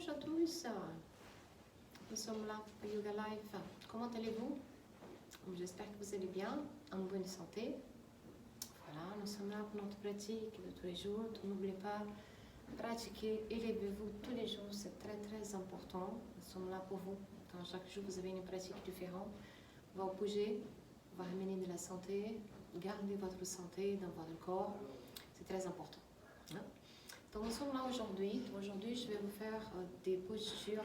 à tous. Nous sommes là pour Yoga Life. Comment allez-vous? J'espère que vous allez bien, en bonne santé. Voilà, nous sommes là pour notre pratique de tous les jours. N'oubliez pas, pratiquez, élevez-vous tous les jours, c'est très très important. Nous sommes là pour vous. Dans chaque jour, vous avez une pratique différente. On va bouger, on va amener de la santé, garder votre santé dans votre corps. C'est très important. Hein? Donc nous sommes là aujourd'hui. Aujourd'hui, je vais vous faire des postures,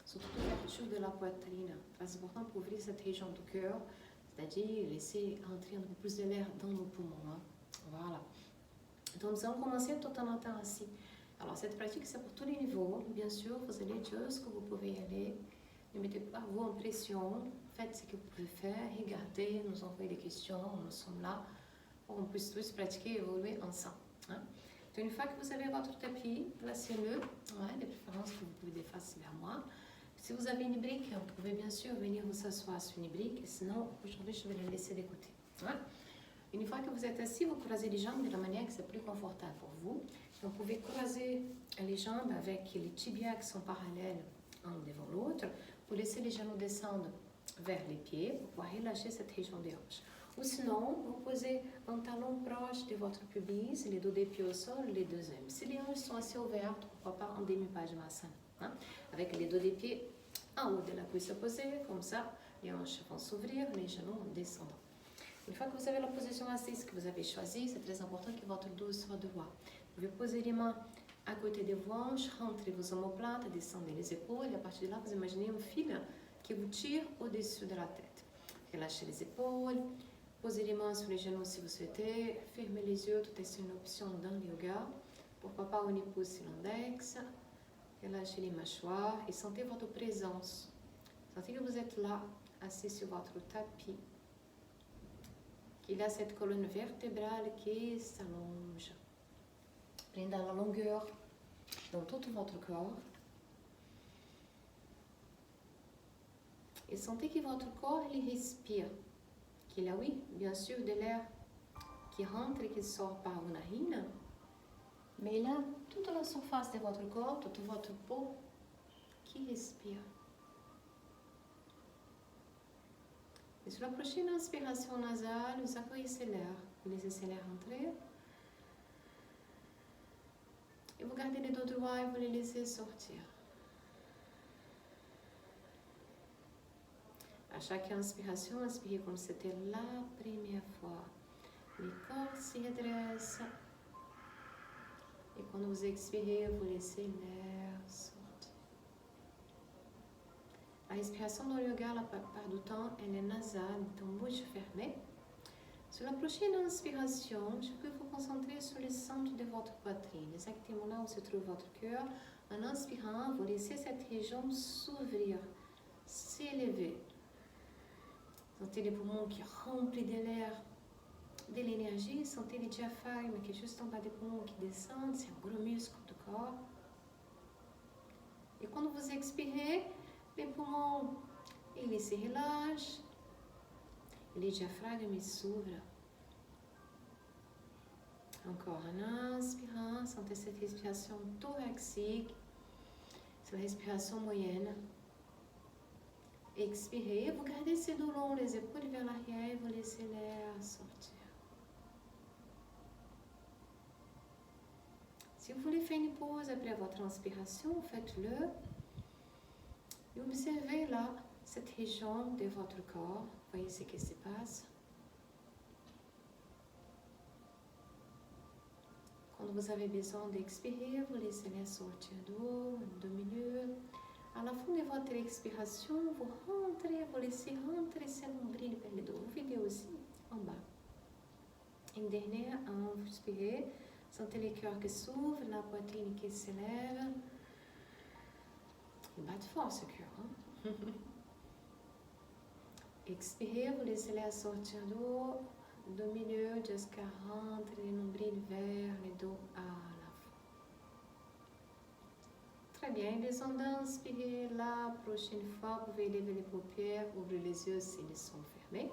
surtout l'ouverture de la poitrine. Très important pour ouvrir cette région du cœur, c'est-à-dire laisser entrer un peu plus de l'air dans nos poumons. Hein. Voilà. Donc nous allons commencer tout en étant assis. Alors cette pratique, c'est pour tous les niveaux. Bien sûr, vous allez dire ce que vous pouvez y aller. Ne mettez pas vous en pression. Faites ce que vous pouvez faire. Regardez, nous envoyez des questions. Nous sommes là pour qu'on puisse tous pratiquer et évoluer ensemble. Hein. Une fois que vous avez votre tapis, placez-le, de préférence que vous pouvez défacer vers moi. Si vous avez une brique, vous pouvez bien sûr venir vous asseoir sur une brique, sinon aujourd'hui je vais le laisser de côté. Une fois que vous êtes assis, vous croisez les jambes de la manière que c'est plus confortable pour vous. Vous pouvez croiser les jambes avec les tibias qui sont parallèles un devant l'autre, pour laisser les genoux descendre vers les pieds, pour pouvoir relâcher cette région des hanches. Ou sinon, vous posez un talon proche de votre pubis, les dos des pieds au sol, les deux ailes. Si les hanches sont assez ouvertes, pourquoi pas en demi-pajmasana, avec les dos des pieds en haut de la cuisse opposée, comme ça, les hanches vont s'ouvrir, les genoux en descendant. Une fois que vous avez la position assise que vous avez choisie, c'est très important que votre dos soit droit. Vous pouvez poser les mains à côté de vos hanches, rentrez vos omoplates, descendez les épaules, et à partir de là, vous imaginez un fil qui vous tire au-dessus de la tête. Relâchez les épaules. Posez les mains sur les genoux si vous souhaitez. Fermez les yeux, tout est une option dans le yoga. Pourquoi pas on y pousse l'index. Relâchez les mâchoires et sentez votre présence. Sentez que vous êtes là, assis sur votre tapis. Qu'il y a cette colonne vertébrale qui s'allonge. Prenez la longueur dans tout votre corps. Et sentez que votre corps il respire. Qu'il y a, oui, bien sûr, de l'air qui rentre et qui sort par vos narines, mais là, toute la surface de votre corps, toute votre peau qui respire. Et sur la prochaine inspiration nasale, vous accueillez l'air, vous laissez l'air entrer, et vous gardez les dos droits et vous les laissez sortir. À chaque inspiration, inspirez comme si c'était la première fois. Le corps s'y redresse. Et quand vous expirez, vous laissez l'air sortir. La respiration dans le yoga, la plupart du temps, elle est nasale, donc bouche fermée. Sur la prochaine inspiration, je peux vous concentrer sur le centre de votre poitrine, exactement là où se trouve votre cœur. En inspirant, vous laissez cette région s'ouvrir, s'élever. Sentez les poumons qui remplissent de l'air, de l'énergie. Sentez les diaphragmes qui est juste en bas des poumons qui descendent. C'est un gros muscle du corps. Et quand vous expirez, les poumons ils se relâchent. Et les diaphragmes s'ouvrent. Encore en inspirant, sentez cette respiration thoracique. C'est la respiration moyenne. Expirez, vous gardez ces dos longs, les épaules vers l'arrière et vous laissez l'air sortir. Si vous voulez faire une pause après votre inspiration, faites-le. Et observez là, cette région de votre corps. Voyez ce qui se passe. Quand vous avez besoin d'expirer, vous laissez l'air sortir du haut, du milieu. À la fin de votre expiration, vous rentrez, vous laissez rentrer ce nombril vers le dos. Vous videz aussi en bas. Une dernière, vous expirez. Sentez le cœur qui s'ouvre, la poitrine qui s'élève. Il bat fort ce cœur. Hein? Expirez, vous laissez l'air sortir du haut, du milieu jusqu'à rentrer le nombril vers le dos à la fin. Très bien, descendant, inspirez. La prochaine fois, vous pouvez lever les paupières, ouvrir les yeux s'ils sont fermés.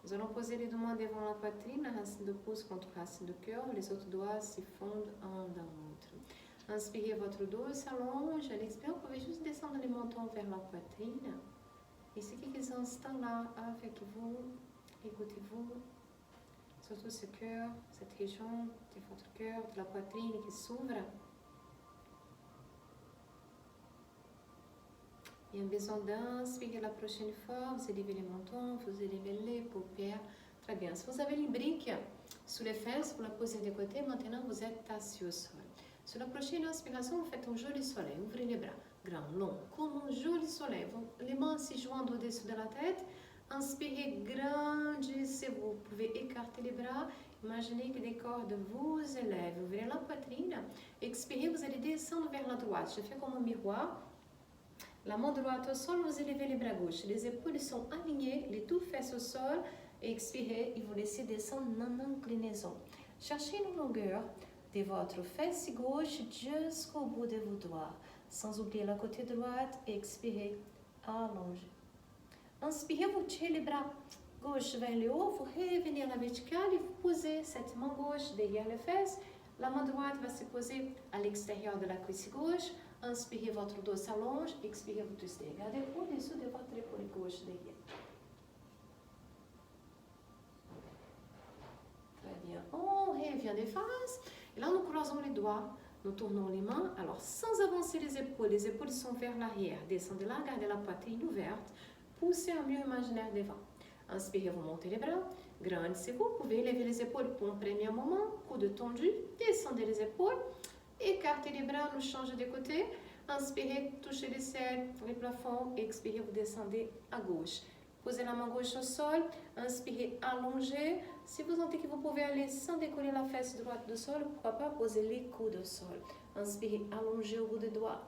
Nous allons poser les deux mains devant la poitrine, la racine de pouce contre la racine de cœur. Les autres doigts s'y fondent un dans l'autre. Inspirez, votre dos s'allonge. À l'expiration, vous pouvez juste descendre les mentons vers la poitrine. Et ces quelques instants-là avec vous, écoutez-vous, surtout ce cœur, cette région de votre cœur, de la poitrine qui s'ouvre. Il y a besoin d'inspirer la prochaine fois. Vous élevez les mentons, vous élevez les paupières. Très bien. Si vous avez les briques sous les fesses, vous la posez de côté. Maintenant, vous êtes assis au sol. Sur la prochaine inspiration, vous faites un joli soleil. Ouvrez les bras, grand, long, comme un joli soleil. Les mains se joignent au-dessus de la tête. Inspirez, grandissez-vous. Vous pouvez écarter les bras. Imaginez que des cordes vous élèvent. Ouvrez la poitrine. Expirez, vous allez descendre vers la droite. Je fais comme un miroir. La main droite au sol, vous élevez les bras gauches. Les épaules sont alignées, les deux fesses au sol. Expirez et vous laissez descendre en inclinaison. Cherchez une longueur de votre fesse gauche jusqu'au bout de vos doigts. Sans oublier la côté droite, expirez, allongez. Inspirez, vous tirez les bras gauche vers le haut, vous revenez à la verticale et vous posez cette main gauche derrière les fesses. La main droite va se poser à l'extérieur de la cuisse gauche. Inspirez, votre dos s'allonge. Expirez, vous twistez. Regardez au-dessous de votre épaule gauche derrière. Très bien. On revient des faces. Et là, nous croisons les doigts. Nous tournons les mains. Alors, sans avancer les épaules sont vers l'arrière. Descendez là, gardez la poitrine ouverte. Poussez un mur imaginaire devant. Inspirez, vous montez les bras. Grandissez-vous. Vous pouvez lever les épaules pour un premier moment. Coude tendu. Descendez les épaules. Écartez les bras, nous changez de côté. Inspirez, touchez les selles, les plafonds. Expirez, vous descendez à gauche. Posez la main gauche au sol. Inspirez, allongez. Si vous sentez que vous pouvez aller sans décoller la fesse droite du sol, pourquoi pas poser les coudes au sol. Inspirez, allongez au bout des doigts.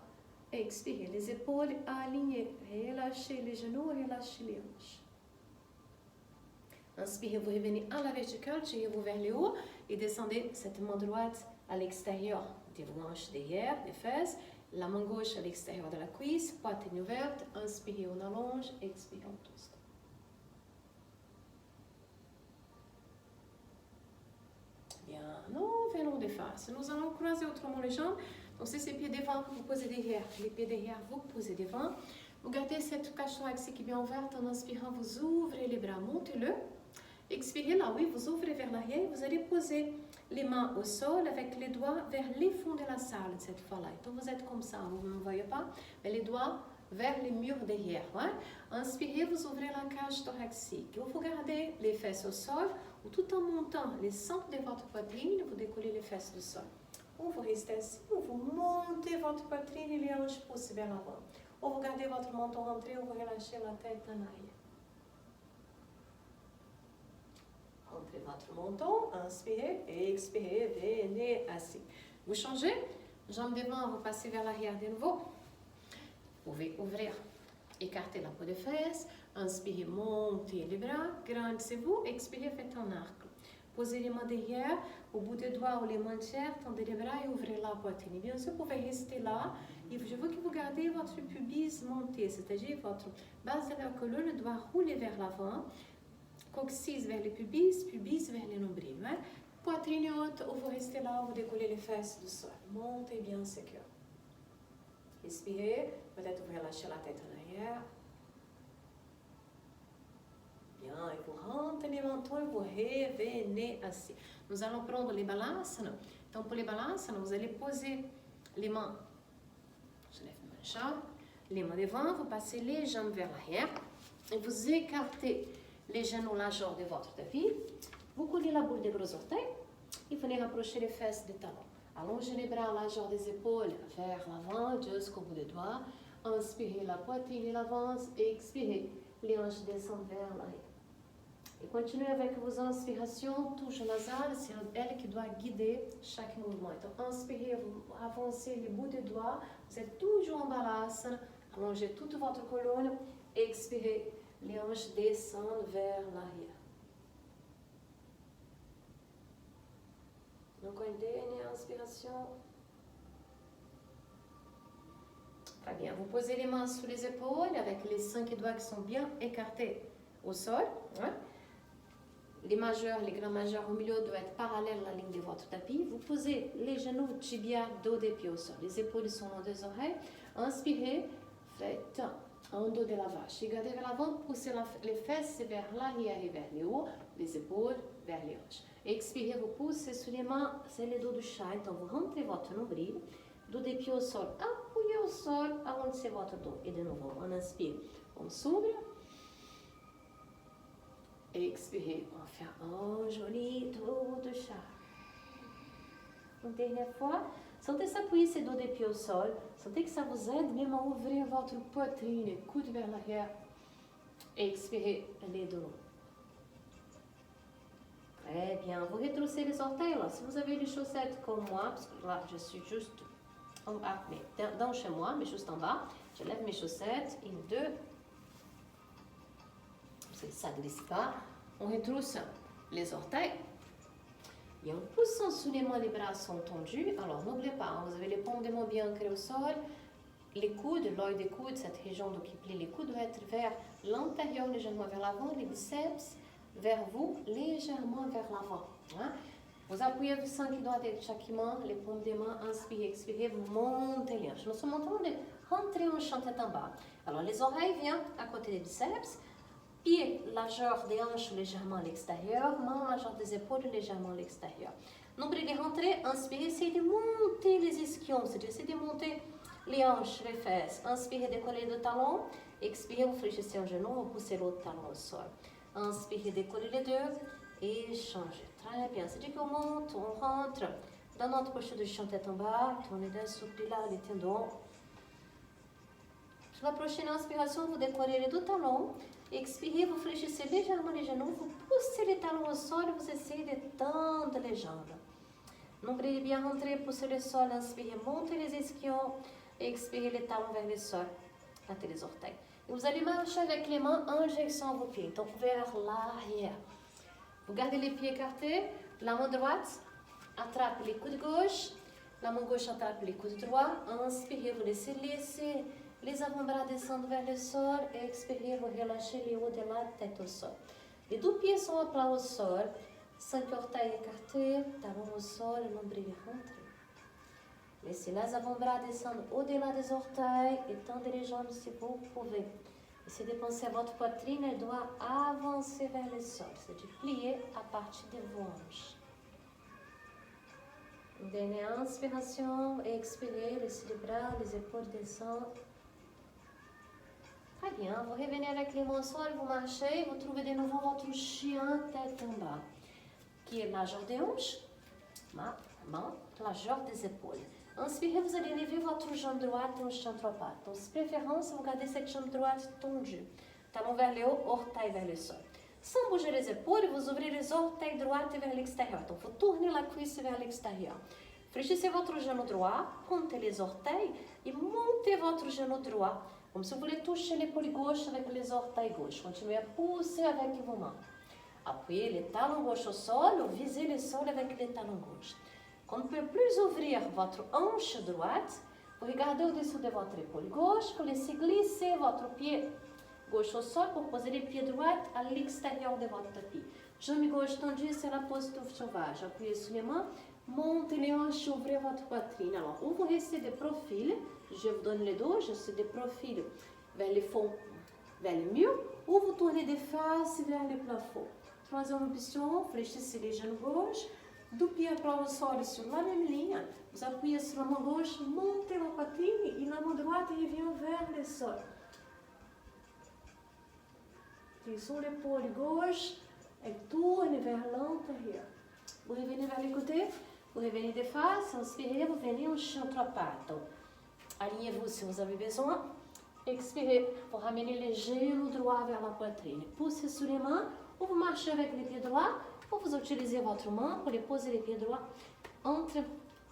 Expirez, les épaules alignées. Relâchez les genoux, relâchez les hanches. Inspirez, vous revenez à la verticale, tirez-vous vers le haut et descendez cette main droite à l'extérieur des hanches derrière, des fesses, la main gauche à l'extérieur de la cuisse, poitrine ouverte, inspirez, on allonge, expirez, on twist. Bien, nous venons des faces. Nous allons croiser autrement les jambes. Donc, c'est ces pieds devant que vous posez derrière. Les pieds derrière, vous posez devant. Vous gardez cette cage thoracique qui est bien ouverte. En inspirant, vous ouvrez les bras, montez-le. Expirez là, oui, vous ouvrez vers l'arrière. Vous allez poser les mains au sol avec les doigts vers les fonds de la salle cette fois-là. Donc vous êtes comme ça, vous ne me voyez pas, mais les doigts vers les murs derrière. Ouais? Inspirez, vous ouvrez la cage thoracique. Vous gardez les fesses au sol ou tout en montant les centres de votre poitrine, vous décollez les fesses du sol. Ou vous restez assis, ou vous montez votre poitrine et les hanches poussent vers l'avant. Ou vous gardez votre menton rentré, ou vous relâchez la tête en arrière. Entrez votre menton, inspirez, expirez, venez assis. Vous changez, jambes devant, vous passez vers l'arrière de nouveau. Vous pouvez ouvrir, écarter la peau des fesses, inspirez, montez les bras, grandissez-vous, expirez, faites un arc. Posez les mains derrière, au bout des doigts ou les mains tiers, tendez les bras et ouvrez la poitrine. Bien sûr, vous pouvez rester là. Et je veux que vous gardez votre pubis monté, c'est-à-dire votre base de la colonne doit rouler vers l'avant. Coccyx vers les pubis, pubis vers les nombrils. Hein? Poitrine haute, ou vous restez là, vous décollez les fesses du sol. Montez bien ce cœur. Respirez, peut-être vous relâchez la tête en arrière. Bien, et vous rentrez les mentons et vous revenez assis. Nous allons prendre les balasana. Donc pour les balasana, vous allez poser les mains, je lève ma jambe, les mains devant, vous passez les jambes vers l'arrière et vous écartez les genoux largeur de votre tapis. Vous collez la boule des gros orteils et venez rapprocher les fesses des talons. Allongez les bras largeur des épaules vers l'avant jusqu'au bout des doigts. Inspirez, la poitrine avance et expirez, les hanches descendent vers l'arrière. Et continuez avec vos inspirations, touche nasale, c'est elle qui doit guider chaque mouvement. Donc inspirez, vous avancez les bouts des doigts, vous êtes toujours en balasana, allongez toute votre colonne, expirez, les hanches descendent vers l'arrière. Donc une dernière inspiration. Très bien, vous posez les mains sous les épaules avec les 5 doigts qui sont bien écartés au sol. Hein? les majeurs, les grands majeurs au milieu doivent être parallèles à la ligne de votre tapis. Vous posez les genoux, tibia, dos des pieds au sol. Les épaules sont dans des oreilles. Inspirez, faites un dos de la vache. Regardez vers l'avant, poussez les fesses vers l'arrière et vers le haut, les épaules vers les hanches. Expirez, vous poussez sur les mains, c'est le dos du chat. Donc vous rentrez votre nombril, dos des pieds au sol, appuyez au sol, avancez votre dos. Et de nouveau, on inspire, on s'ouvre. Expirez, on fait un joli tour de chat. Une dernière fois, sentez s'appuyer ses dos des pieds au sol. Sentez que ça vous aide même à ouvrir votre poitrine, coude vers l'arrière. Expirez les dos. Très bien. Vous retroussez les orteils là. Si vous avez des chaussettes comme moi, parce que là je suis juste en bas, mais dans chez moi, mais juste en bas, je lève mes chaussettes. 1, 2. Ça ne glisse pas. On retrousse les orteils. Et en poussant sous les mains, les bras sont tendus. Alors n'oubliez pas, hein, vous avez les paumes des mains bien ancrées au sol. Les coudes, l'œil des coudes, cette région qui plie les coudes doit être vers l'intérieur, légèrement vers l'avant. Les biceps vers vous, légèrement vers l'avant. Hein. Vous appuyez le sang qui doit être chaque main, les paumes des mains, inspirez, expirez, vous montez les hanches. Nous sommes en train de rentrer en chant tête en bas. Alors les oreilles viennent à côté des biceps. Pied, largeur des hanches légèrement à l'extérieur, main, largeur des épaules légèrement à l'extérieur. Nombril de rentrée, inspirez, essayez de monter les ischions, c'est-à-dire essayez de monter les hanches, les fesses. Inspirez, décollez le talon, expirez, vous fléchissez un genou, vous poussez l'autre talon au sol. Inspirez, décollez les deux et changez. Très bien, c'est-à-dire qu'on monte, on rentre dans notre posture de chant tête en bas, tournez d'un souple là les tendons. Sur la prochaine inspiration, vous décollez les deux talons. Expirez, vous fléchissez légèrement les genoux, vous poussez les talons au sol, vous essayez de tendre les jambes. Nombril bien rentré, poussez le sol, inspirez, montez les ischions, expirez les talons vers le sol, hâtez les orteils. Et vous allez marcher avec les mains en injection vos pieds, donc vers l'arrière. Vous gardez les pieds écartés, la main droite attrape les coudes gauche, la main gauche attrape les coudes droits, inspirez, vous laissez les avant-bras descendent vers le sol et expirez, vous relâchez les hauts de la tête au sol. Les deux pieds sont à plat au sol, 5 orteils écartés, talons au sol, nombril rentré. Laissez les avant-bras descendre au-delà des orteils et tendez les jambes si vous pouvez. Essayez de penser à votre poitrine, elle doit avancer vers le sol, c'est-à-dire plier à partir de vos hanches. Une dernière inspiration, expirez, laissez les bras, les épaules descendre. Très bien, vous revenez avec les mains au sol, vous marchez, vous trouvez de nouveau votre chien tête en bas, qui est largeur des hanches, main, largeur des épaules. Inspirez, vous allez lever votre jambe droite en chant trois pattes. Donc, de préférence, vous gardez cette jambe droite tendue, talon vers le haut, orteil vers le sol. Sans bouger les épaules, vous ouvrez les orteils droits vers l'extérieur. Donc, vous tournez la cuisse vers l'extérieur. Fléchissez votre genou droit, pointez les orteils et montez votre genou droit. Comme si vous voulez toucher l'épaule gauche avec les orteils gauche. Continuez à pousser avec vos mains. Appuyez les talons gauche au sol ou visez le sol avec les talons gauche. Quand vous ne pouvez plus ouvrir votre hanche droite, vous regardez au-dessus de votre épaule gauche, vous laissez glisser votre pied gauche au sol pour poser les pieds droits à l'extérieur de votre tapis. Jambe gauche tendue, c'est la posture sauvage. Appuyez sur les mains, montez les hanches, ouvrez votre poitrine. Alors, ou vous restez de profil, je vous donne les dos, je suis de profil vers le fond, vers le mur, ou vous tournez de face vers le plafond. Troisième option, fléchissez les genoux gauche, deux pieds à plat au sol sur la même ligne. Vous appuyez sur la main gauche, montez la poitrine et la main droite revient vers le sol. Sur l'épaule gauche et tourne vers l'intérieur. Vous revenez vers les côtés, vous revenez de face, inspirez, vous venez en chien trois pattes. Alignez-vous si vous avez besoin. Expirez pour ramener les genoux droits vers la poitrine. Poussez sur les mains ou vous marchez avec les pieds droits ou vous utilisez votre main pour poser les pieds droits entre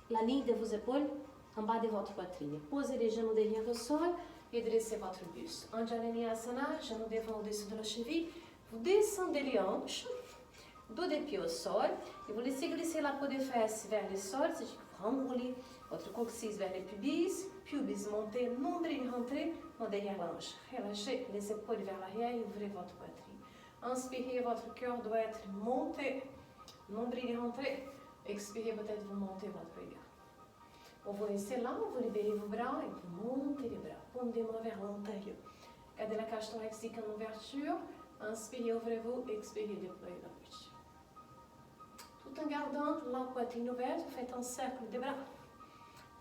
la ligne de vos épaules en bas de votre poitrine. Posez les genoux derrière au sol et dressez votre buste. Anjalini Asana, genoux devant au-dessus de la cheville. Vous descendez les hanches, dos des pieds au sol et vous laissez glisser la peau des fesses vers le sol, c'est-à-dire que vous renroulez votre coccyx vers le pubis montez, nombril rentré, main derrière la hanche. Relâchez les épaules vers l'arrière et ouvrez votre poitrine. Inspirez, votre cœur doit être monté. Nombril est rentré. Expirez, peut-être vous montez votre regard. Vous restez là, vous libérez vos bras et vous montez les bras. Pondez les mains vers l'intérieur. Gardez la cage thoracique en ouverture. Inspirez, ouvrez-vous. Expirez, déployez la bouche. Tout en gardant la poitrine ouverte, vous faites un cercle des bras.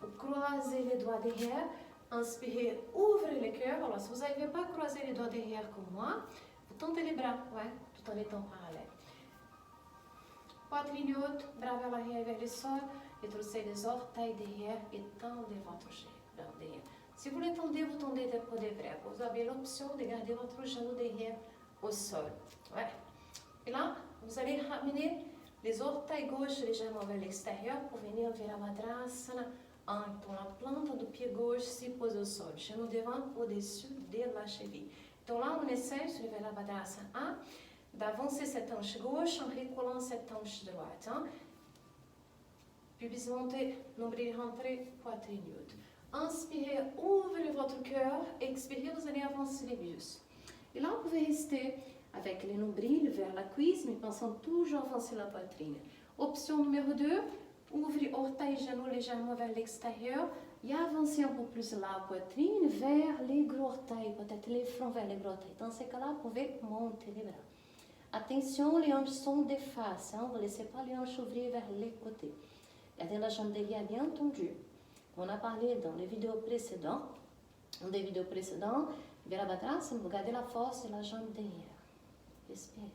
Vous croisez les doigts derrière. Inspirez, ouvrez le cœur. Alors, si vous n'arrivez pas à croiser les doigts derrière comme moi, vous tendez les bras, ouais, tout en étant parallèle. Poitrine haute, bras vers l'arrière, vers le sol. Rétrocédez les orteils derrière et tendez votre genou derrière. Si vous le tendez, vous tendez pour de vrai. Vous avez l'option de garder votre genou derrière au sol. Ouais. Et là, vous allez ramener les orteils gauche légèrement vers l'extérieur pour venir Virabhadrasana. Então, la plante du pied gauche se pose au sol. Genou devant au-dessus de la cheville. Donc là, on essaie sur le Virabhadrasana 1 d'avancer cette hanche gauche en recollant cette hanche droite. Hein. Pubis monté, nombril rentré, poitrine haute. Inspirez, ouvrez votre cœur. Expirez, vous allez avancer les bius. Et là, vous pouvez rester avec le nombril vers la cuisse, mais pensant toujours avancer la poitrine. Option numéro 2, ouvrez orteil et genou légèrement vers l'extérieur et avancez un peu plus la poitrine vers les gros orteils, peut-être les fronts vers les gros orteils. Dans ce cas-là, vous pouvez monter les bras. Attention, les hanches sont de face, hein? Vous ne laissez pas les hanches ouvrir vers les côtés. Gardez la jambe derrière bien tendue. On a parlé dans les vidéos précédentes, Virabhadrasana, vous gardez la force de la jambe derrière. Respirez.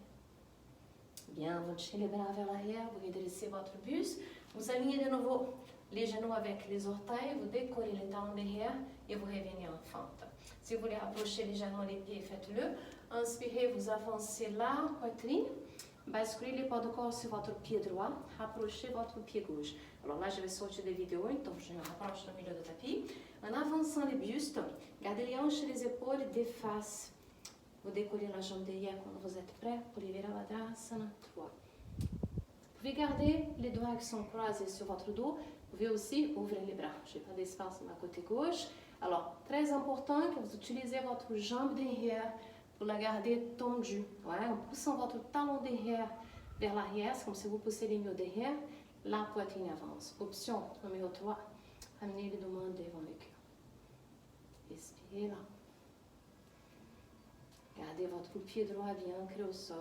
Bien, vous tirez les bras vers l'arrière, vous redressez votre buste. Vous alignez de nouveau les genoux avec les orteils, vous décollez les talons derrière et vous revenez en fente. Si vous voulez approcher légèrement les pieds, faites-le. Inspirez, vous avancez la poitrine. Basculez les poids de corps sur votre pied droit. Rapprochez votre pied gauche. Alors là, je vais sortir des vidéos, donc je me rapproche du milieu du tapis. En avançant les bustes, gardez les hanches et les épaules de face. Vous décollez la jambe derrière quand vous êtes prêt pour les Virabhadrasana 3. Vous pouvez garder les doigts qui sont croisés sur votre dos. Vous pouvez aussi ouvrir les bras. Je n'ai pas d'espace de ma côté gauche. Alors, très important que vous utilisez votre jambe derrière pour la garder tendue. Ouais, en poussant votre talon derrière vers l'arrière, c'est comme si vous poussez les mieux derrière, la poitrine avance. Option numéro 3, amenez les deux mains devant le cœur. Respirez là. Gardez votre pied droit bien ancré au sol.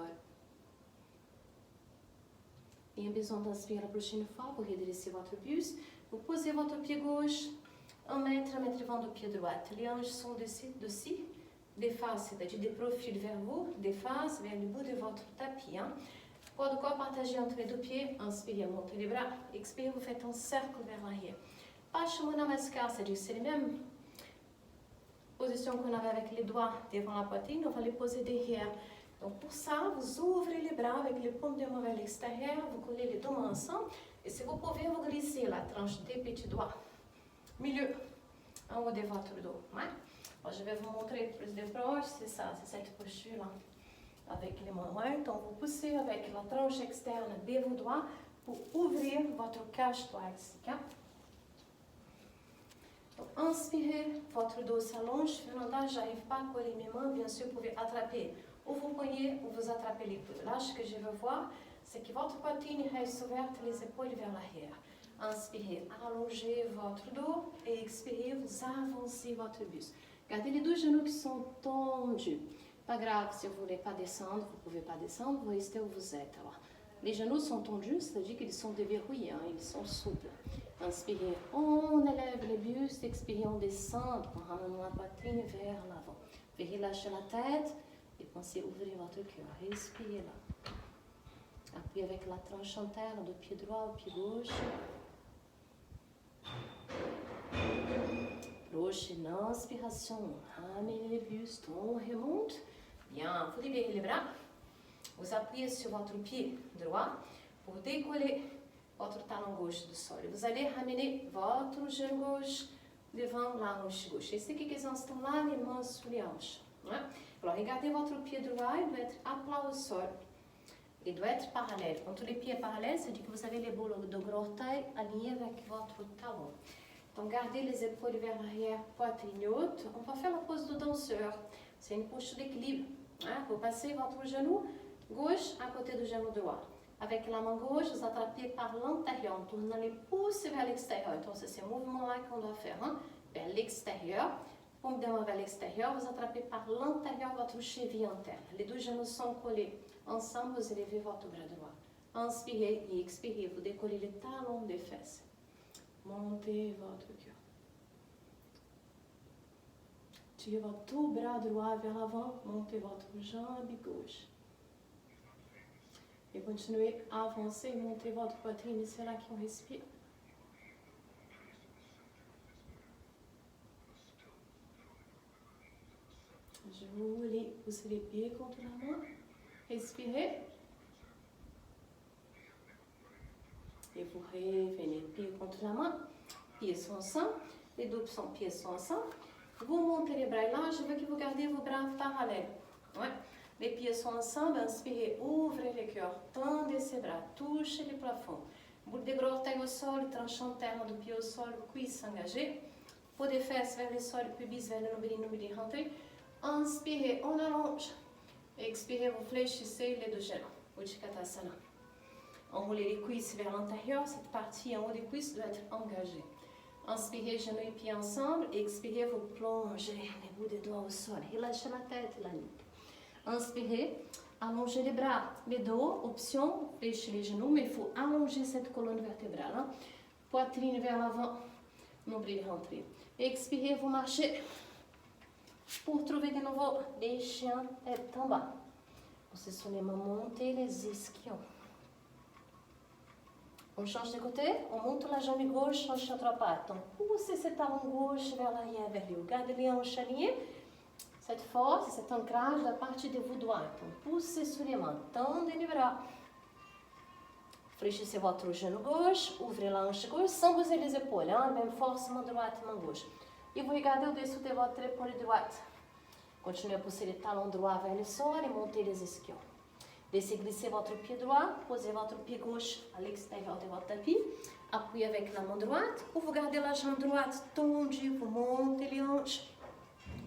Et en besoin d'inspirer la prochaine fois, vous redressez votre buste, vous posez votre pied gauche 1 mètre devant le pied droit. Les hanches sont dessus, de face, c'est-à-dire de profil vers vous, de face vers le bout de votre tapis. Hein. Poids de corps partagé entre les deux pieds. Inspirez, montez les bras. Expirez, vous faites un cercle vers l'arrière. Paschimana Namaskar, c'est-à-dire c'est la même position qu'on avait avec les doigts devant la poitrine, on va les poser derrière. Donc pour ça, vous ouvrez les bras avec les paumes de main vers l'extérieur, vous collez les deux mains ensemble, et si vous pouvez, vous glissez la tranche des petits doigts. Milieu, en haut de votre dos. Ouais. Alors, je vais vous montrer plus de proche, c'est ça, c'est cette posture-là. Avec les mains, ouais. Donc vous poussez avec la tranche externe de vos doigts pour ouvrir votre cage thoracique. Hein. Donc, inspirez, votre dos s'allonge. Là, je n'arrive pas à coller mes mains. Bien sûr, vous pouvez attraper ou vos poignets ou vous attrapez les coudes. Là, ce que je veux voir, c'est que votre poitrine reste ouverte, les épaules vers l'arrière. Inspirez, allongez votre dos et expirez, vous avancez votre buste. Gardez les deux genoux qui sont tendus. Pas grave, si vous ne voulez pas descendre, vous ne pouvez pas descendre, vous restez où vous êtes. Alors, les genoux sont tendus, c'est-à-dire qu'ils sont déverrouillés, hein, ils sont souples. Inspirez, on élève le buste, expirez, on descend en ramenant la poitrine vers l'avant. Puis relâchez la tête et pensez ouvrir votre cœur. Respirez là. Appuyez avec la tranche interne du pied droit au pied gauche. Prochaine inspiration, ramenez le buste, on remonte. Bien, vous libérez les bras. Vous appuyez sur votre pied droit pour décoller votre talon gauche du sol. Vous allez ramener votre genou gauche devant la hanche gauche. Et c'est quelques instants là, les mains sur les hanches. Hein? Alors, regardez votre pied droit, il doit être à plat au sol. Il doit être parallèle. Quand les pieds sont parallèles, c'est-à-dire que vous avez les boules de gros orteil alignés avec votre talon. Donc, gardez les épaules vers l'arrière, poitrine haute. On va faire la pose de danseur. C'est une posture d'équilibre. Hein, vous passez votre genou gauche à côté du genou droit. Avec la main gauche, vous attrapez par l'intérieur. Vous allez pousser vers l'extérieur. Donc, c'est ce mouvement-là qu'on doit faire. Hein, vers l'extérieur. Paume de main vers l'extérieur. Vous attrapez par l'intérieur votre cheville interne. Les deux genoux sont collés. Ensemble, vous élevez votre bras droit. Inspirez et expirez. Vous décollez les talons des fesses. Montez votre cœur. Tirez votre tout bras droit vers l'avant. Montez votre jambe gauche. Et continuez à avancer, montez votre poitrine. C'est là qu'on respire. Je vous lis, poussez les pieds contre la main. Expirez. Et vous revenez les pieds contre la main. Pieds sont ensemble. Les deux pieds sont ensemble. Vous montez les bras là. Je veux que vous gardez vos bras parallèles. Ouais. Les pieds sont ensemble, inspirez, ouvrez le cœur, tendez ses bras, touchez le plafond. Boule de gros orteils au sol, tranchant interne du pied au sol, cuisse engagée. Peau des fesses vers le sol, pubis vers le nombril rentré. Inspirez, on allonge. Expirez, vous fléchissez les deux genoux. Utkatasana. Enroulez les cuisses vers l'intérieur, cette partie en haut des cuisses doit être engagée. Inspirez, genoux et pieds ensemble. Expirez, vous plongez les bouts des doigts au sol. Relâchez la tête et la nuque. Inspirez, allongez les bras, les dos, option, fléchez les genoux, mais il faut allonger cette colonne vertébrale. Hein. Poitrine vers l'avant, nombril rentré. Expirez, vous marchez. Pour trouver de nouveau les chiens tête en bas. Positionnez-moi, montez les ischions. On change de côté, on monte la jambe gauche, change notre patte. Donc, poussez ce talon gauche vers l'arrière, vers le haut. Gardez les hanches alignées. Cette force, cet ancrage à partir de vos doigts. Donc, poussez sur les mains, tendez les bras. Fléchissez votre genou gauche, ouvrez la hanche gauche sans bouger les épaules. Hein? Même force, main droite, main gauche. Et vous regardez au-dessous de votre épaule droite. Continuez à pousser les talons droits vers le sol et montez les ischions. Laissez glisser votre pied droit, posez votre pied gauche à l'extérieur de votre tapis. Appuyez avec la main droite ou vous gardez la jambe droite tendue, vous montez les hanches.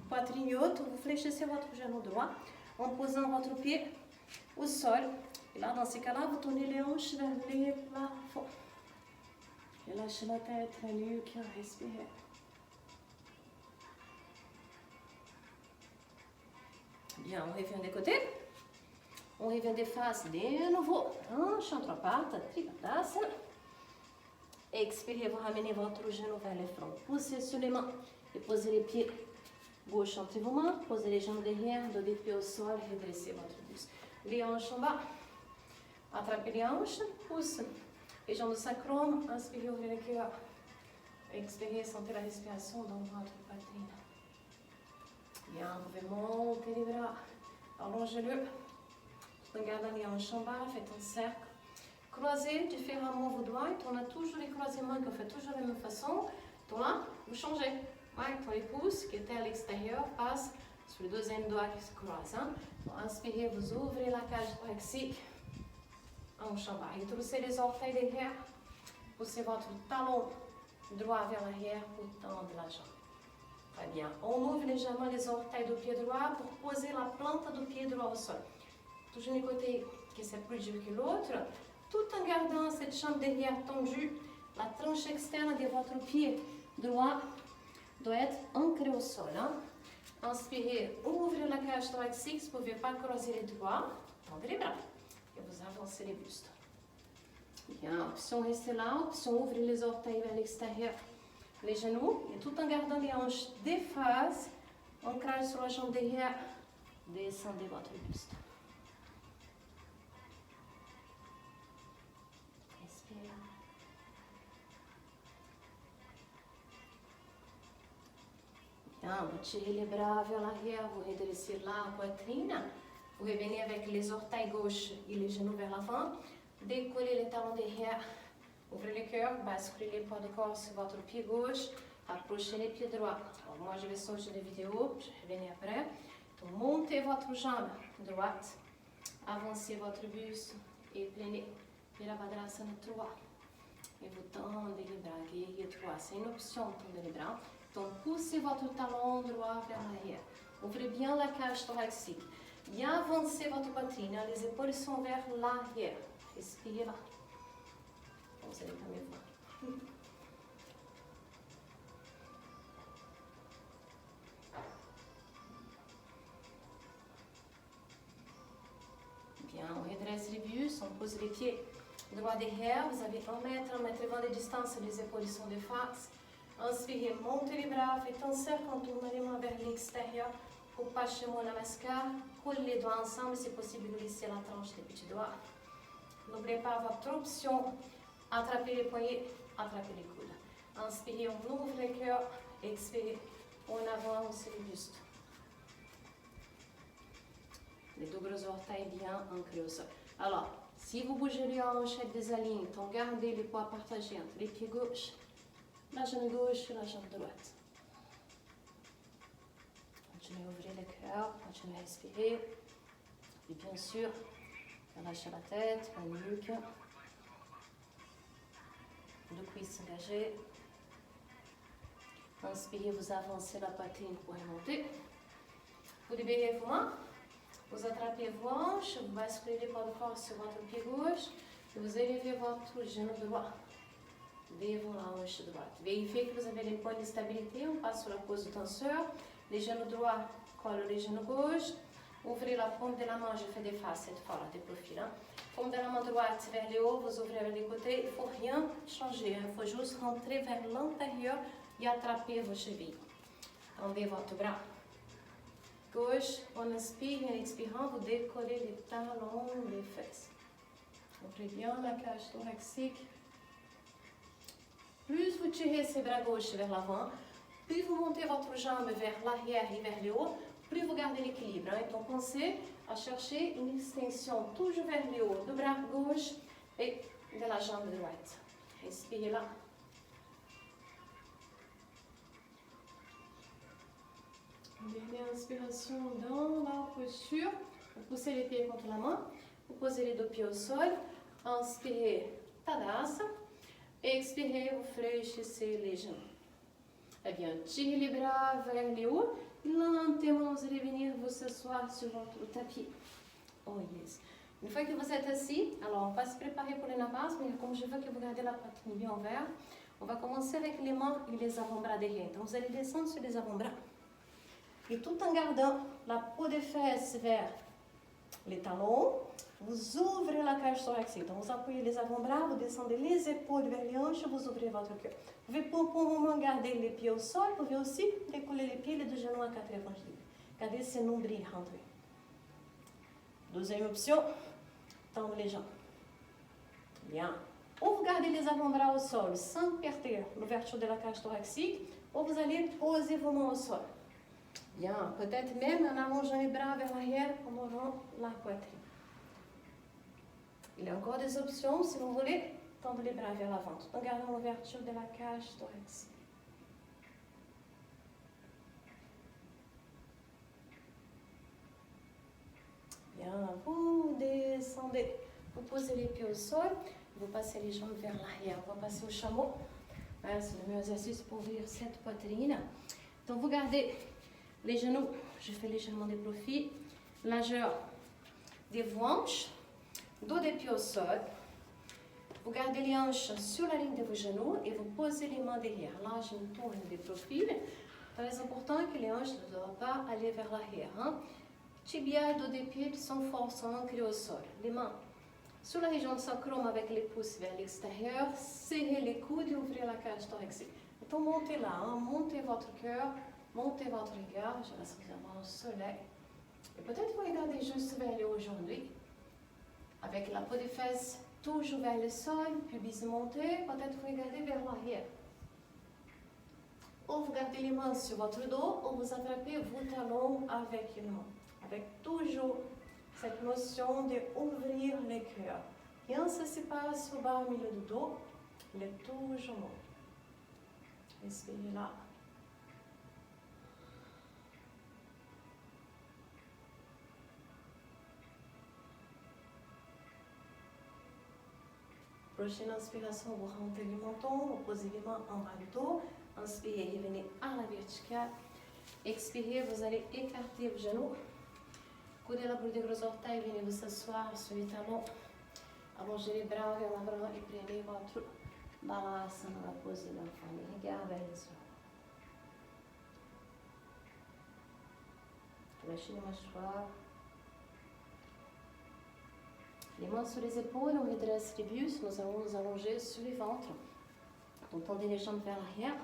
Poitrine haute, vous fléchissez votre genou droit en posant votre pied au sol. Et là, dans ces cas-là, vous tournez les hanches vers le plafond. Et lâchez la tête, la nuque, respirez. Bien, on revient des côtés. On revient des faces de nouveau. Hanche entre pattes, Trikonasana. Expirez, vous ramenez votre genou vers le front. Poussez sur les mains et posez les pieds gauche entre vos mains. Posez les jambes derrière, dos des pieds au sol, redressez votre buste. Les hanches en bas. Attrapez les hanches, pousse. Les jambes sacrum, inspirez, ouvrez le cœur. Expirez, sentez la respiration dans votre poitrine. Bien, vous pouvez monter les bras. Allongez-le. Tout en gardant les hanches en bas, faites un cercle. Croisez différemment vos doigts. On a toujours les croisements qu'on fait toujours de la même façon. Donc là, vous changez. Ouais, pour les pouces qui étaient à l'extérieur, passe sur le deuxième doigt qui se croise. Hein. Donc, inspirez, vous ouvrez la cage thoracique. Hanche en bas. Retroussez les orteils derrière. Poussez votre talon droit vers l'arrière pour tendre la jambe. Très bien. On ouvre légèrement les orteils du pied droit pour poser la plante du pied droit au sol. Toujours du côté qui c'est plus dur que l'autre. Tout en gardant cette jambe derrière tendue, la tranche externe de votre pied droit doit être ancrée au sol. Hein. Inspirez, ouvrez la cage thoracique, vous ne pouvez pas croiser les doigts, tendez les bras et vous avancez les bustes. Bien, option rester là, option ouvrir les orteils vers l'extérieur, les genoux, et tout en gardant les hanches des faces, ancrage sur la jambe derrière, descendez votre buste. Respire. Bien, vous tirez les bras vers l'arrière, vous redressez la poitrine, vous revenez avec les orteils gauche et les genoux vers l'avant, décollez les talons derrière, ouvrez le cœur, basculez les poids de corps sur votre pied gauche, approchez les pieds droits. Alors, moi, je vais sortir la vidéo, je vais venir après. Donc, montez votre jambe droite, avancez votre buste et prenez Virabhadrasana 3. Et vous tendez les bras, guerrier 3. C'est une option, tendez les bras. Donc, poussez votre talon droit vers l'arrière. Ouvrez bien la cage thoracique. Bien avancer votre poitrine, les épaules sont vers l'arrière. Respirez là. Vous allez pas me voir. Bien, on redresse les bus, on pose les pieds droit derrière. Vous avez 1 mètre 20 de distance, les épaules sont de face. Inspirez, montez les bras, faites un cercle en tournant les mains vers l'extérieur. Pour Paschimot Namaskar, collez les doigts ensemble, c'est possible de glisser la tranche des petits doigts. N'oubliez pas votre option, attrapez les poignets, attrapez les coudes. Inspirez, on ouvre le cœur, expirez, on avance le buste. Les deux gros orteils bien ancrés au sol. Alors, si vous bougez les hanches et des alignes, gardez les poids partagés entre les pieds gauche, la jambe gauche et la jambe droite. Continuez à ouvrir le cœur, continuez à respirer. Et bien sûr, relâchez la tête, la nuque. Le cuisse engagé. Inspirez, vous avancez la poitrine pour remonter. Vous libérez vos mains. Vous attrapez vos hanches, vous basculez les pas de corps sur votre pied gauche. Et vous élevez votre genou droit devant la hanche droite. Vérifiez que vous avez les points de stabilité. On passe sur la pose de tenseur. Les genoux droits collent les genoux gauche. Ouvrez la paume de la main, je fais des faces cette fois, là, des profils. Paume de la main droite vers le haut, vous ouvrez vers les côtés. Il ne faut rien changer, il faut juste rentrer vers l'intérieur et attraper vos chevilles. Tendez votre bras gauche, on inspire et en expirant, vous décollez les talons, les fesses. Ouvrez bien la cage thoracique. Plus vous tirez ces bras gauche vers l'avant, plus vous montez votre jambe vers l'arrière et vers le haut, plus vous gardez l'équilibre. Donc pensez à chercher une extension toujours vers le haut du bras gauche et de la jambe droite. Respirez là. Dernière inspiration dans la posture. Vous poussez les pieds contre la main. Vous posez les deux pieds au sol. Inspirez, Tadasana. Expirez, vous fléchissez les genoux. Eh bien, tirez les bras vers le haut. Lentement, vous allez venir vous asseoir sur votre tapis. Oh yes. Une fois que vous êtes assis, alors on va se préparer pour les napas, mais comme je veux que vous gardez la poitrine bien ouverte, on va commencer avec les mains et les avant-bras derrière. Donc vous allez descendre sur les avant-bras. Et tout en gardant la peau des fesses vers les talons, vous ouvrez la cage thoracique. Donc vous appuyez les avant-bras, vous descendez les épaules vers les hanches, vous ouvrez votre cœur. Vous pouvez pour un moment garder les pieds au sol, vous pouvez aussi décoller les pieds, les deux genoux à 4 évangiles. Gardez ces nombrils rentrés. Deuxième option, tendre les jambes. Bien. Ou vous gardez les avant-bras au sol sans perdre l'ouverture de la cage thoracique, ou vous allez poser vos mains au sol. Bien, peut-être même en allongeant les bras vers l'arrière en ouvrant la poitrine. Il y a encore des options, si vous voulez, tendre les bras vers l'avant, tout en gardant l'ouverture de la cage thoracique. Bien, vous descendez, vous posez les pieds au sol, vous passez les jambes vers l'arrière. On va passer au chameau. Voilà, c'est le meilleur exercice pour ouvrir cette poitrine. Donc vous gardez les genoux, je fais légèrement des profils, largeur des hanches, dos des pieds au sol. Vous gardez les hanches sur la ligne de vos genoux et vous posez les mains derrière. Là, je me tourne des profils. Très important que les hanches ne doivent pas aller vers l'arrière. Tibia et dos des pieds sont forts, sont ancrés au sol. Les mains sur la région sacrum avec les pouces vers l'extérieur. Serrez les coudes et ouvrez la cage thoracique. Donc montez là, montez votre cœur. Montez votre regard, je laisse vraiment au soleil. Et peut-être vous regardez juste vers le haut aujourd'hui. Avec la peau des fesses toujours vers le sol, pubis monté, peut-être vous regardez vers l'arrière. Ou vous gardez les mains sur votre dos, ou vous attrapez vos talons avec les mains. Avec toujours cette notion d'ouvrir le cœur. Rien ne se passe au bas au milieu du dos, il est toujours long. Respirez là. Prochaine inspiration, vous rentrez le menton, vous posez les mains en bas du dos. Inspirez, revenez à la verticale. Expirez, vous allez écarter vos genoux. Coudez la boule des gros orteils, venez vous s'asseoir sur les talons. Allongez les bras vers l'avant et prenez votre balasana, la pose de l'enfant. Les regards vers les yeux. Lâchez les mâchoires. Les mains sur les épaules, on redresse les bustes. Nous allons nous allonger sur les ventres. Donc tendez les jambes vers l'arrière.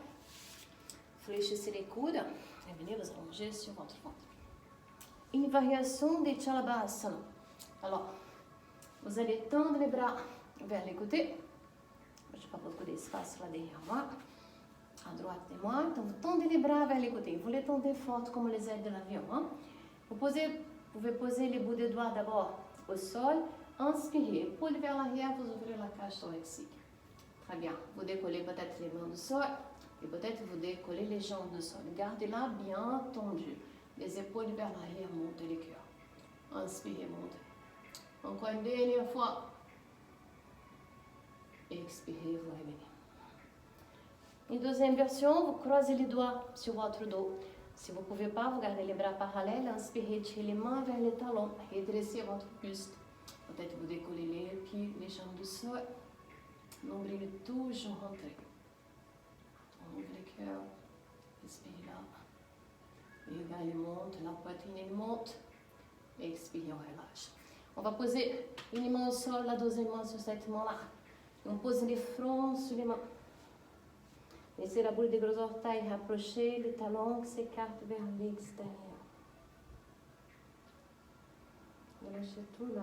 Fléchissez les coudes et venez vous allonger sur votre ventre. Une variation des Chalabhasana. Alors, vous allez tendre les bras vers les côtés. Je n'ai pas beaucoup d'espace là derrière moi. À droite de moi. Donc, vous tendez les bras vers les côtés. Vous les tendez fort comme les ailes de l'avion. Hein? Vous pouvez poser les bouts des doigts d'abord au sol. Inspirez. Épaule vers l'arrière, vous ouvrez la cage thoracique. Très bien. Vous décollez peut-être les mains du sol. Et peut-être vous décollez les jambes du sol. Gardez-la bien tendue. Les épaules vers l'arrière, montez les cœurs. Inspirez, montez. Encore une dernière fois. Expirez, vous revenez. Une deuxième version, vous croisez les doigts sur votre dos. Si vous ne pouvez pas, vous gardez les bras parallèles. Inspirez, tirez les mains vers les talons. Redressez votre buste. Peut-être vous décollez les pieds, les jambes du sol. Nombril toujours rentré. On ouvre le cœur. Respirez là. Les gars, ils montent. La poitrine, elle monte. Expirez, on relâche. On va poser une main au sol, la deuxième main sur cette main-là. On pose les fronts sur les mains. Laissez la boule des gros orteils rapprocher, les talons s'écartent vers l'extérieur. Relâchez tout là.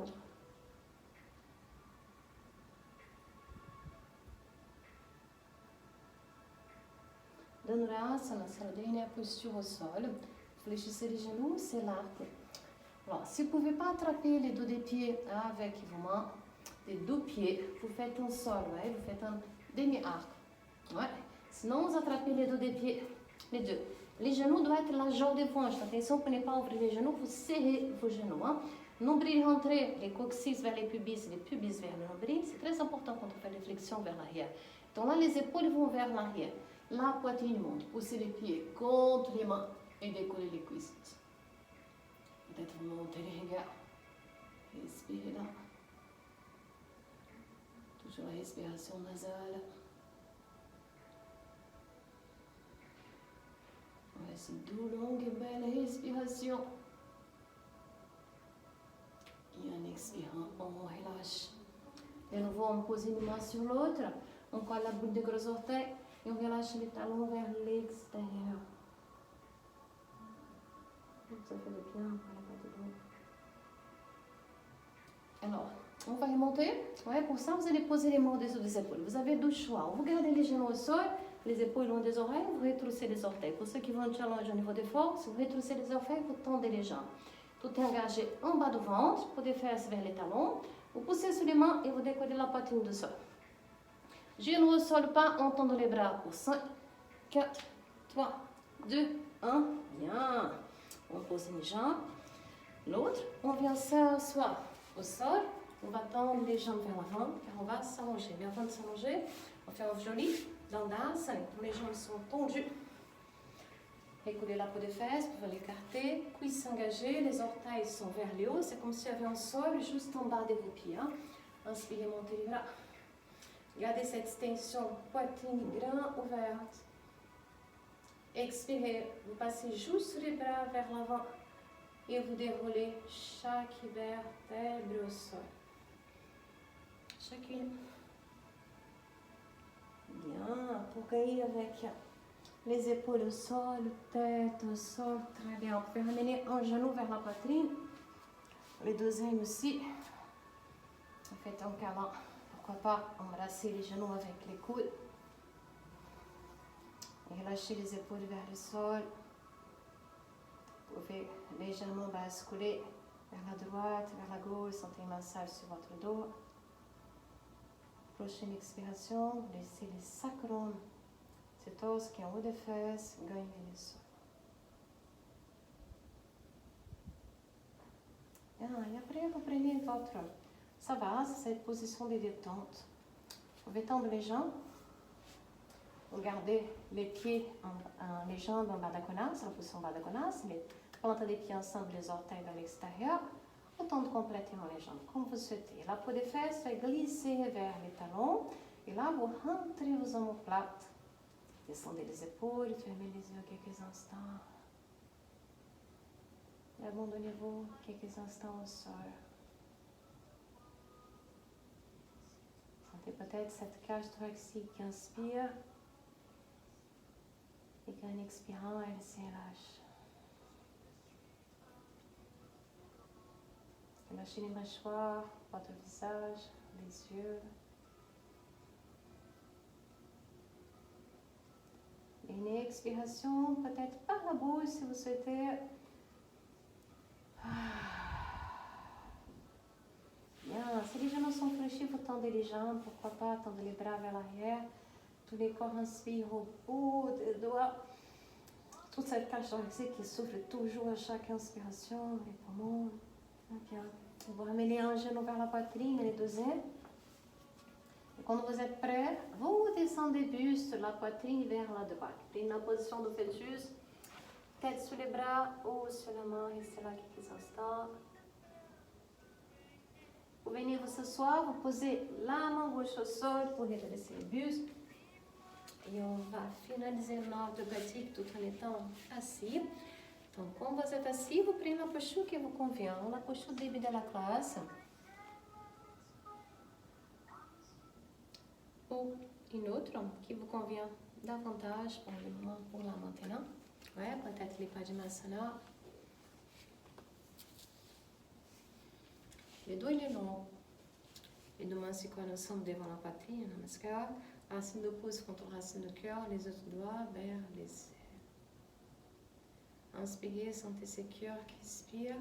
Dhanurasana, c'est la dernière posture au sol. Fléchissez les genoux, c'est l'arc. Alors, si vous ne pouvez pas attraper les dos des pieds avec vos mains, les deux pieds, vous faites un sol, ouais? Vous faites un demi-arc. Ouais? Sinon, vous attrapez les dos des pieds, les deux. Les genoux doivent être la jambe de hanche. Attention pour ne pas ouvrir les genoux, vous serrez vos genoux. Hein? Nombril rentré, les coccyx vers les pubis vers le nombril. C'est très important quand on fait les flexions vers l'arrière. Donc là, les épaules vont vers l'arrière. La poitrine monte. Poussez les pieds contre les mains et décollez les cuisses. Peut-être vous montez les regards. Respirez là. Toujours la respiration nasale. Voici deux longues et belles respirations. Et en expirant, on relâche. De nouveau, on pose une main sur l'autre. On colle la boule des gros orteils et on relâche les talons vers l'extérieur. Ça fait du bien pour la partie de l'autre. Alors, on va remonter. Ouais, pour ça, vous allez poser les mains au-dessous des épaules. Vous avez deux choix. Vous gardez les genoux au sol, les épaules loin des oreilles, vous retroussez les orteils. Pour ceux qui vont challenge au niveau des forces, vous retroussez les orteils, vous tendez les jambes. Tout est engagé en bas du ventre, pour des fesses vers les talons. Vous poussez sur les mains et vous décollez la poitrine du sol. Genoux au sol, pas, on tend les bras pour 5, 4, 3, 2, 1. Bien. On pose une jambe. L'autre, on vient s'asseoir au sol. On va tendre les jambes vers l'avant, car on va s'allonger. Mais avant de s'allonger, on fait un joli dandasana. Les jambes sont tendues. Écoulez la peau des fesses, vous pouvez l'écarter. Cuisses engagées, les orteils sont vers le haut. C'est comme s'il y avait un sol juste en bas de vos pieds. Hein. Inspirez, montez les bras. Gardez cette extension, poitrine grand ouverte. Expirez, vous passez juste les bras vers l'avant et vous déroulez chaque vertèbre au sol. Chacune. Bien, pour cair avec les épaules au sol, tête au sol, très bien. Vous pouvez ramener un genou vers la poitrine, les deuxièmes aussi. Vous faites un câlin, pourquoi pas embrasser les genoux avec les coudes. Et relâchez les épaules vers le sol. Vous pouvez légèrement basculer vers la droite, vers la gauche, sentez un massage sur votre dos. Prochaine expiration, laissez les sacrum, cet os qui est en haut des fesses, gagner le sol. Bien, et après vous prenez votre savas, cette position de détente. Vous pouvez tendre les jambes. Vous gardez les pieds, les jambes en bas de la connasse, en position bas de la connasse, mais Plante des pieds ensemble, les orteils vers l'extérieur. Autant de complétement les jambes, comme vous souhaitez. La peau des fesses fait glisser vers les talons. Et là, vous rentrez vos omoplates. Descendez les épaules, fermez les yeux quelques instants. Et abandonnez-vous quelques instants au sol. Sentez peut-être cette cage thoracique qui inspire et qu'en expirant, elle se relâche. Lâchez les mâchoires, votre visage, les yeux. Et une expiration, peut-être par la bouche si vous souhaitez. Bien, si les genoux sont fléchis, vous tendez les jambes, pourquoi pas, tendez les bras vers l'arrière. Tous les corps inspirent au bout des doigts. Toute cette cage thoracique qui souffle toujours à chaque inspiration, les poumons. Bien. Vous ramenez un genou vers la poitrine et les deux ailes. Et quand vous êtes prêt, vous descendez buste, la poitrine vers la droite. Prenez la position de fœtus, tête sur les bras ou sur la main. Restez là quelques instants. Vous venez vous asseoir, vous posez la main gauche au sol pour redresser le buste. Et on va finaliser notre pratique tout en étant assis. Donc, quand vous êtes assis, vous prenez la posture qui vous convient. La posture du début de la classe. Ou une autre qui vous convient davantage pour le moment, pour là maintenant. Ouais, peut-être les Padmasana. Les doigts les longs. Les deux mains se collent ensemble devant la poitrine. Namaskar. Racine de pouce contre racine de cœur. Les autres doigts vers les ailes. Inspirez, sentez ce cœur qui expire.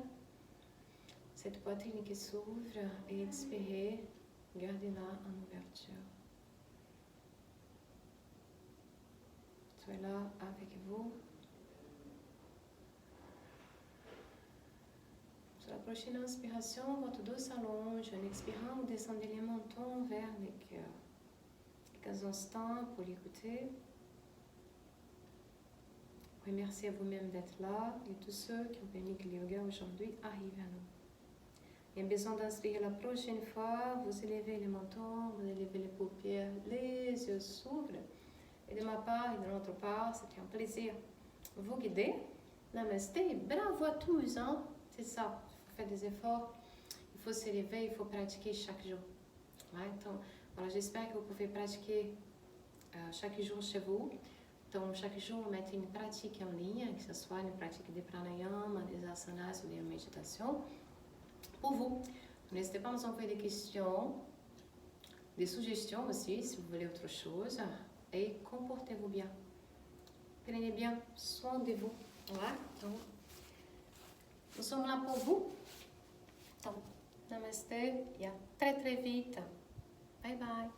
Cette poitrine qui s'ouvre. Et expirez. Gardez-la en ouverture. Soyez là avec vous. Sur la prochaine inspiration, votre dos s'allonge. En expirant, vous descendez les mentons vers le cœur. Quelques instants pour l'écouter. Remerciez vous-même d'être là et tous ceux qui ont béni que le yoga aujourd'hui arrive à nous. Il y a besoin d'inspirer la prochaine fois. Vous élevez les mentons, vous élevez les paupières, les yeux s'ouvrent. Et de ma part et de notre part, c'était un plaisir vous guider. Namasté, bravo à tous, hein? C'est ça, il faut faire des efforts, il faut s'élever, il faut pratiquer chaque jour. Ouais, donc, voilà, j'espère que vous pouvez pratiquer chaque jour chez vous. Donc, chaque jour, mettez une pratique en ligne, que ce soit une pratique de pranayama, des asanas ou des méditations, pour vous. N'hésitez pas à nous envoyer des questions, des suggestions aussi, si vous voulez autre chose. Et comportez-vous bien. Prenez bien soin de vous. Voilà. Donc, nous sommes là pour vous. Donc, namasté et à très très vite. Bye bye.